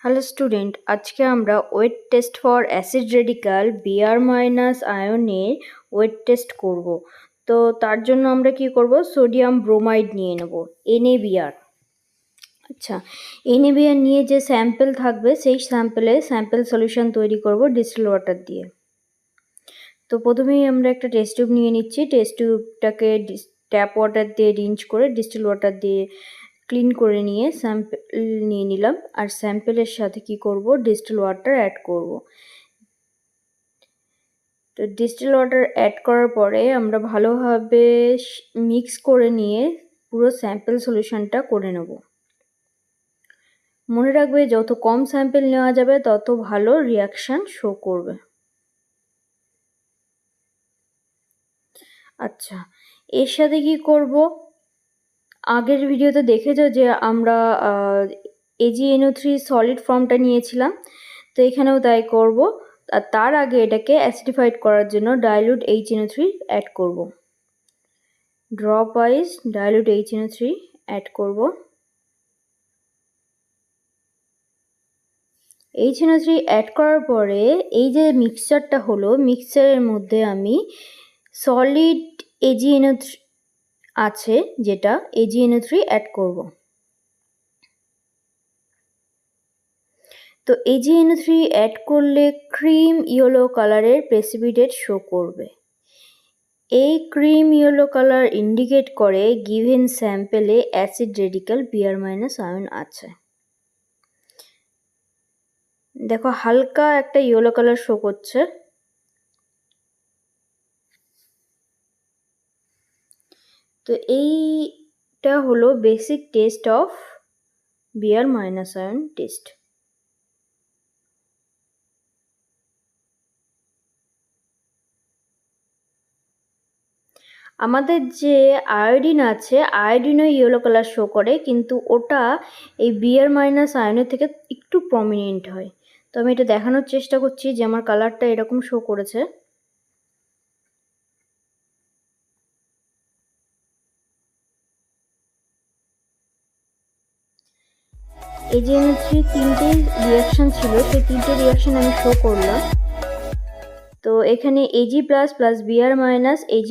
Hello student, আজকে আমরা wet test for acid radical Br minus আয়নের ওয়েট টেস্ট করব। তো তার জন্য আমরা কি করব, সোডিয়াম ব্রোমাইড নিয়ে নেব, NaBr। আচ্ছা, NaBr নিয়ে যে স্যাম্পেল থাকবে সেই স্যাম্পেল সলিউশন তৈরি করব ডিস্টিল ওয়াটার দিয়ে। তো প্রথমেই আমরা একটা টেস্ট টিউব নিয়ে নিচ্ছি। টেস্ট টিউবটাকে ট্যাপ ওয়াটার দিয়ে রিঞ্চ করে ডিস্টিল ওয়াটার দিয়ে ক্লিন করে নিয়ে স্যাম্পেল নিয়ে নিলাম। আর স্যাম্পেলের সাথে কি করব, ডিস্টিল ওয়াটার অ্যাড করব। তো ডিস্টিল ওয়াটার অ্যাড করার পরে আমরা ভালোভাবে মিক্স করে নিয়ে পুরো স্যাম্পেল সলিউশনটা করে নেব। মনে রাখবে, যত কম স্যাম্পেল নেওয়া যাবে তত ভালো রিয়াকশান শো করবে। আচ্ছা, এর সাথে কি করব, আগের ভিডিওতে দেখেছো যে আমরা AgNO3 সলিড ফর্মটা নিয়েছিলাম, তো এখানেও তাই করব। আর তার আগে এটাকে অ্যাসিডিফাইড করার জন্য ডাইলুট HNO3 অ্যাড করব। Dropwise dilute HNO3 add করব। HNO3 অ্যাড করার পরে এই যে মিক্সচারটা হলো, মিক্সচারের মধ্যে আমি সলিড AgNO3 আছে যেটা AgNO3 অ্যাড করব। তো AgNO3 অ্যাড করলে ক্রিম ইয়েলো কালারের প্রেসিপিটেট শো করবে। এই ক্রিম ইয়েলো কালার ইন্ডিকেট করে গিভেন স্যাম্পেলে acid radical Br minus ion আছে। দেখো, হালকা একটা ইয়েলো কালার শো করছে। তো এইটা হলো basic test of Br minus ion test. আমাদের যে আয়োডিন আছে, আয়োডিনও ইয়েলো কালার শো করে, কিন্তু ওটা এই Br মাইনাস আয়নের থেকে একটু প্রমিনেন্ট হয়। তো আমি এটা দেখানোর চেষ্টা করছি যে আমার কালারটা এরকম শো করেছে। AgNO3 তিনটে রিয়াকশান ছিল, সেই তিনটে রিয়াকশান আমি শো করলাম। তো এখানে Ag plus plus Br minus Ag